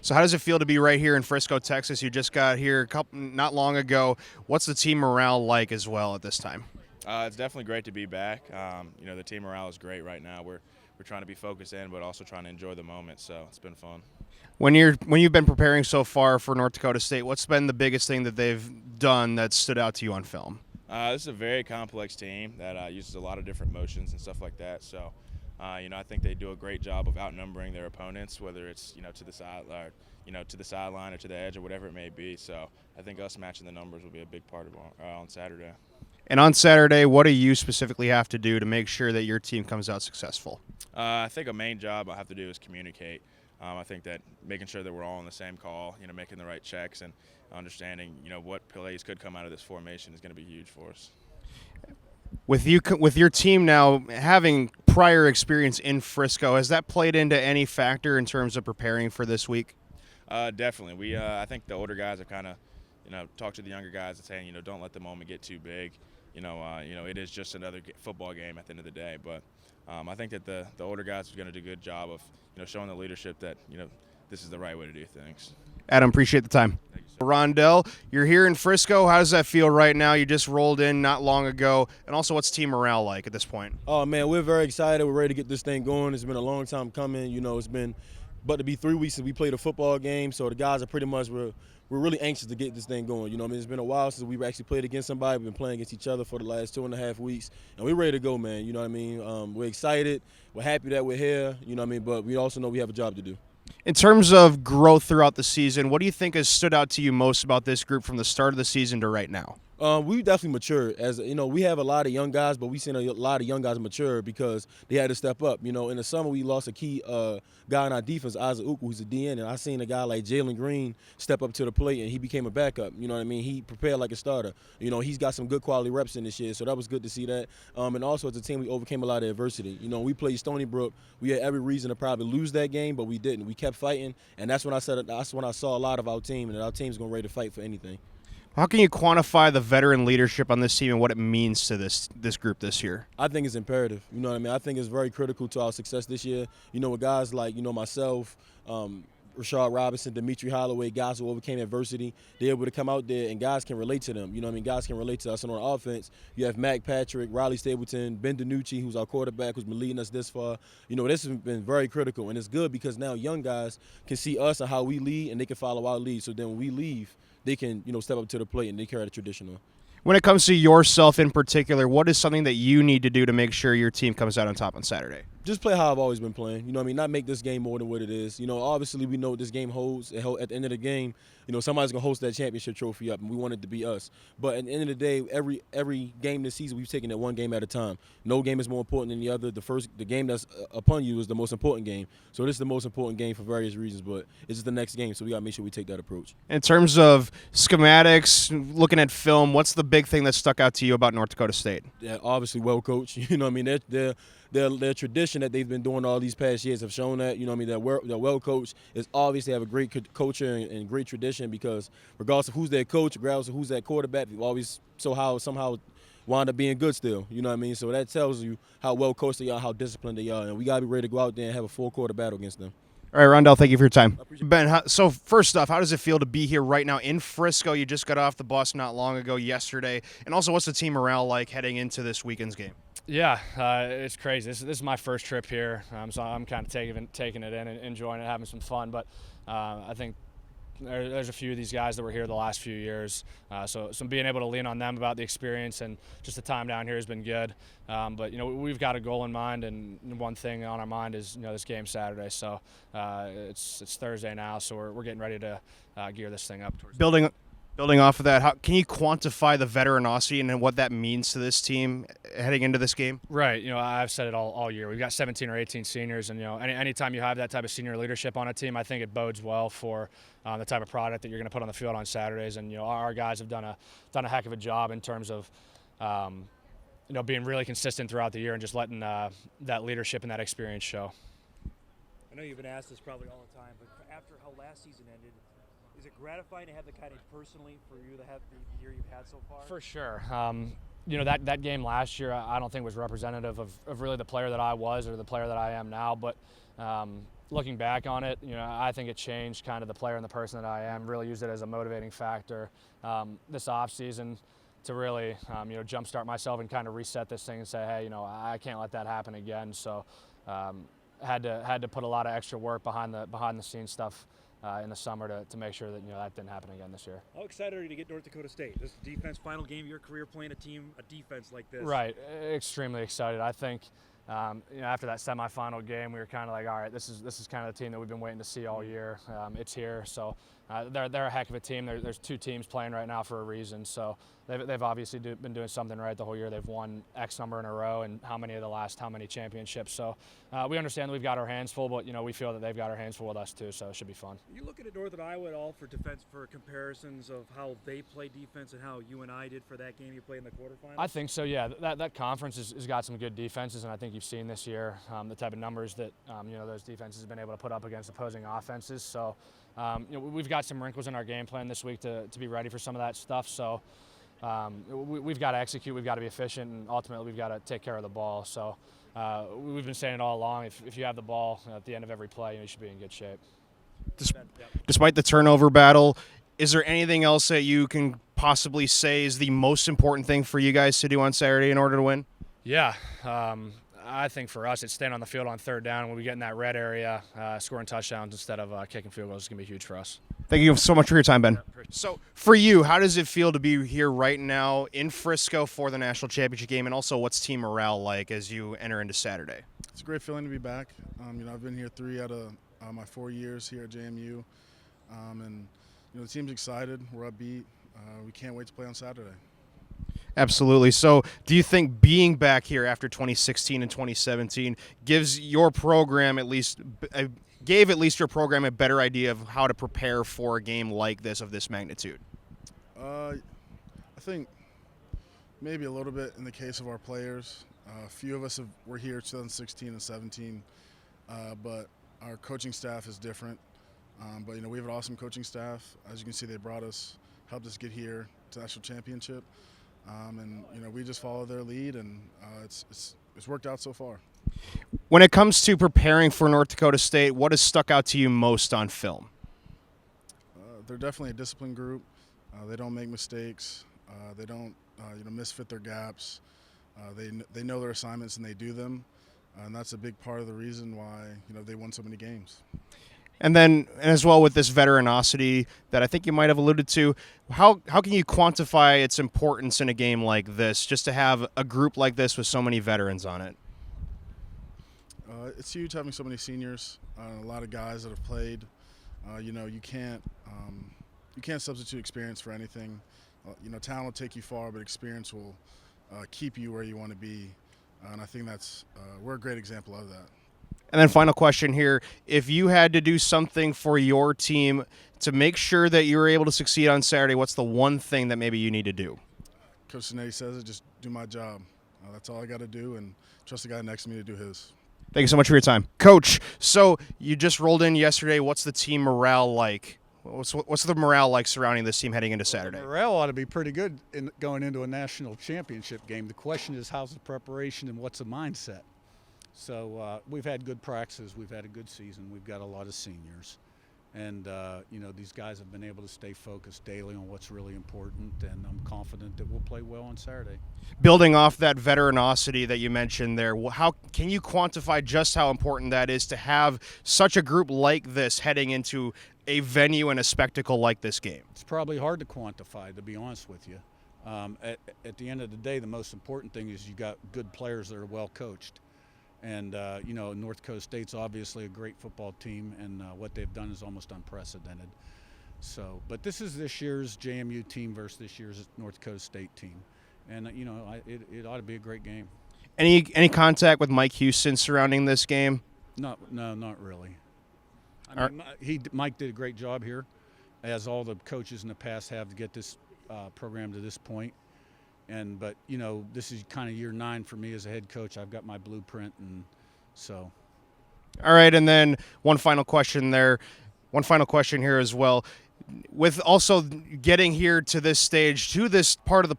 So how does it feel to be right here in Frisco, Texas? You just got here not long ago. What's the team morale like as well at this time? It's definitely great to be back. The team morale is great right now. We're trying to be focused in, but also trying to enjoy the moment. So it's been fun. When you've been preparing so far for North Dakota State, what's been the biggest thing that they've done that stood out to you on film? This is a very complex team that uses a lot of different motions and stuff like that. So, I think they do a great job of outnumbering their opponents, whether it's to the side or to the sideline or to the edge or whatever it may be. So, I think us matching the numbers will be a big part of on Saturday. And on Saturday, what do you specifically have to do to make sure that your team comes out successful? I think a main job I have to do is communicate. I think that making sure that we're all on the same call, making the right checks and understanding, what plays could come out of this formation is going to be huge for us. With your team now having prior experience in Frisco, has that played into any factor in terms of preparing for this week? Definitely. I think the older guys have kind of, talked to the younger guys and saying, don't let the moment get too big. It is just another football game at the end of the day. But I think that the older guys are going to do a good job of, showing the leadership that, this is the right way to do things. Adam, appreciate the time. Thank you, sir. Rondell, you're here in Frisco. How does that feel right now? You just rolled in not long ago. And also, what's team morale like at this point? Oh, man, we're very excited. We're ready to get this thing going. It's been a long time coming. It's been but to be 3 weeks since we played a football game, so the guys are pretty much we're really anxious to get this thing going. It's been a while since we've actually played against somebody. We've been playing against each other for the last 2.5 weeks, and we're ready to go, man. We're excited. We're happy that we're here. But we also know we have a job to do. In terms of growth throughout the season, what do you think has stood out to you most about this group from the start of the season to right now? We definitely matured. We have a lot of young guys, but we've seen a lot of young guys mature because they had to step up. In the summer, we lost a key guy on our defense, Isak Dinesen, who's a DN, and I seen a guy like Jalen Green step up to the plate, and he became a backup. He prepared like a starter. He's got some good quality reps in this year, so that was good to see that. And also, as a team, we overcame a lot of adversity. We played Stony Brook. We had every reason to probably lose that game, but we didn't. We kept fighting, and that's when I saw a lot of our team, and our team's going to ready to fight for anything. How can you quantify the veteran leadership on this team and what it means to this group this year? I think it's imperative. I think it's very critical to our success this year. With guys like, myself, Rashard Robinson, Dimitri Holloway, guys who overcame adversity, they're able to come out there and guys can relate to them. Guys can relate to us. And on offense, you have Mac Patrick, Riley Stapleton, Ben DiNucci, who's our quarterback, who's been leading us this far. This has been very critical. And it's good because now young guys can see us and how we lead, and they can follow our lead. So then when we leave, they can, step up to the plate and they carry the tradition on. When it comes to yourself in particular, what is something that you need to do to make sure your team comes out on top on Saturday? Just play how I've always been playing. Not make this game more than what it is. Obviously we know what this game holds. At the end of the game, somebody's going to host that championship trophy up, and we want it to be us. But at the end of the day, every game this season, we've taken it one game at a time. No game is more important than the other. The game that's upon you is the most important game. So this is the most important game for various reasons, but it's just the next game, so we got to make sure we take that approach. In terms of schematics, looking at film, what's the big thing that stuck out to you about North Dakota State? Yeah, obviously well coached. Their tradition that they've been doing all these past years have shown that. They're well coached. It's obvious they have a great culture and great tradition because regardless of who's their coach, regardless of who's their quarterback, they've always somehow wind up being good still. So that tells you how well coached they are, how disciplined they are, and we got to be ready to go out there and have a full-quarter battle against them. All right, Rondell, thank you for your time. Ben, so first off, how does it feel to be here right now in Frisco? You just got off the bus not long ago yesterday. And also, what's the team morale like heading into this weekend's game? Yeah, it's crazy. This is my first trip here, so I'm kind of taking it in and enjoying it, having some fun. But I think there's a few of these guys that were here the last few years, so being able to lean on them about the experience and just the time down here has been good. But we've got a goal in mind, and one thing on our mind is this game Saturday. So it's Thursday now, so we're getting ready to gear this thing up towards Building off of that, how can you quantify the veteranosity and what that means to this team heading into this game? Right. I've said it all year. We've got 17 or 18 seniors, and anytime you have that type of senior leadership on a team, I think it bodes well for the type of product that you're going to put on the field on Saturdays. And our guys have done a heck of a job in terms of being really consistent throughout the year and just letting that leadership and that experience show. I know you've been asked this probably all the time, but after how last season ended, is it gratifying to have the kind of personally for you to have the year you've had so far? For sure. That game last year I don't think was representative of really the player that I was or the player that I am now, but looking back on it, I think it changed kind of the player and the person that I am. Really used it as a motivating factor this off season to really, jumpstart myself and kind of reset this thing and say, hey, I can't let that happen again. So had to put a lot of extra work behind the scenes stuff in the summer to make sure that that didn't happen again this year. How excited are you to get North Dakota State? This is the defense final game of your career, playing a defense like this. Right, extremely excited. I think after that semifinal game, we were kind of like, all right, this is kind of the team that we've been waiting to see all year. It's here, so they're a heck of a team. There's two teams playing right now for a reason. So they've obviously been doing something right the whole year. They've won X number in a row, and how many championships. So we understand that we've got our hands full, but we feel that they've got our hands full with us too. So it should be fun. Are you looking at Northern Iowa at all for defense, for comparisons of how they play defense and how UNI did for that game you played in the quarterfinals? I think so. Yeah, that conference has got some good defenses, and I think you've seen this year the type of numbers that those defenses have been able to put up against opposing offenses. So we've got some wrinkles in our game plan this week to be ready for some of that stuff. So we've got to execute, we've got to be efficient, and ultimately we've got to take care of the ball. So we've been saying it all along. If you have the ball at the end of every play, you should be in good shape. Despite the turnover battle, is there anything else that you can possibly say is the most important thing for you guys to do on Saturday in order to win? Yeah. I think for us, it's staying on the field on third down. When we get in that red area, scoring touchdowns instead of kicking field goals is going to be huge for us. Thank you so much for your time, Ben. So for you, how does it feel to be here right now in Frisco for the National Championship Game, and also what's team morale like as you enter into Saturday? It's a great feeling to be back. I've been here 3 out of my 4 years here at JMU, and the team's excited. We're upbeat. We can't wait to play on Saturday. Absolutely. So do you think being back here after 2016 and 2017 gives your program gave your program a better idea of how to prepare for a game like this of this magnitude? I think maybe a little bit in the case of our players. A few of us were here 2016 and 17, but our coaching staff is different. But we have an awesome coaching staff. As you can see, they helped us get here to national championship. And we just follow their lead, and it's worked out so far. When it comes to preparing for North Dakota State, what has stuck out to you most on film? They're definitely a disciplined group. They don't make mistakes. They don't misfit their gaps. They know their assignments and they do them, and that's a big part of the reason why they won so many games. And then, as well, with this veteranosity that I think you might have alluded to, how can you quantify its importance in a game like this, just to have a group like this with so many veterans on it? It's huge having so many seniors, a lot of guys that have played. You can't substitute experience for anything. Talent will take you far, but experience will keep you where you want to be. And I think we're a great example of that. And then final question here, if you had to do something for your team to make sure that you were able to succeed on Saturday, what's the one thing that maybe you need to do? Coach Sinetti says it, just do my job. That's all I got to do, and trust the guy next to me to do his. Thank you so much for your time. Coach, so you just rolled in yesterday. What's the team morale like? What's the morale like surrounding this team heading into Saturday? The morale ought to be pretty good going into a national championship game. The question is, how's the preparation and what's the mindset? So we've had good practices. We've had a good season. We've got a lot of seniors. And, these guys have been able to stay focused daily on what's really important, and I'm confident that we'll play well on Saturday. Building off that veteranosity that you mentioned there, how can you quantify just how important that is to have such a group like this heading into a venue and a spectacle like this game? It's probably hard to quantify, to be honest with you. At the end of the day, the most important thing is you got good players that are well coached. And, North Dakota State's obviously a great football team, and what they've done is almost unprecedented. So, but this is this year's JMU team versus this year's North Dakota State team. And, it ought to be a great game. Any contact with Mike Houston surrounding this game? No, not really. Mike did a great job here, as all the coaches in the past have, to get this program to this point. But this is kind of year 9 for me as a head coach. I've got my blueprint, and so. All right, and then one final question here as well. with also getting here to this stage, to this part of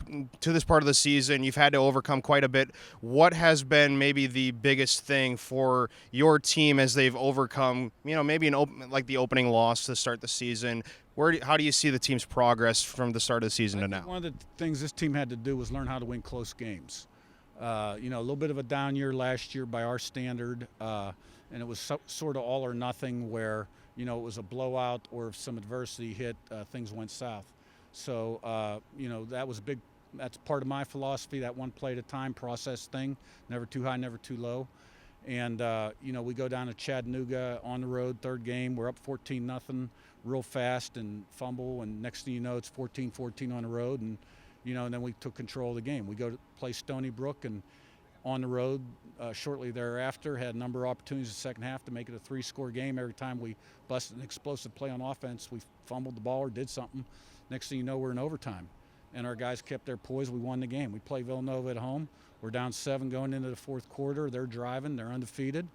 the season, you've had to overcome quite a bit. What has been maybe the biggest thing for your team as they've overcome, maybe like the opening loss to start the season? How do you see the team's progress from the start of the season to now? One of the things this team had to do was learn how to win close games. A little bit of a down year last year by our standard, and it was sort of all or nothing where, it was a blowout, or if some adversity hit, things went south. So, that was big. That's part of my philosophy, that one play at a time process thing, never too high, never too low. And, we go down to Chattanooga on the road, third game. We're up 14-0 real fast and fumble, and next thing you know, it's 14-14 on the road. And, and then we took control of the game. We go to play Stony Brook, and on the road shortly thereafter had a number of opportunities in the second half to make it a 3-score game. Every time we busted an explosive play on offense, we fumbled the ball or did something. Next thing you know, we're in overtime. And our guys kept their poise. We won the game. We play Villanova at home. We're down 7 going into the fourth quarter. They're driving. They're undefeated.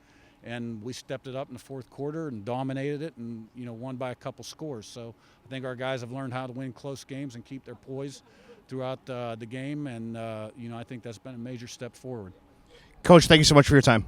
And we stepped it up in the fourth quarter and dominated it and, won by a couple scores. So I think our guys have learned how to win close games and keep their poise throughout the game. And, I think that's been a major step forward. Coach, thank you so much for your time.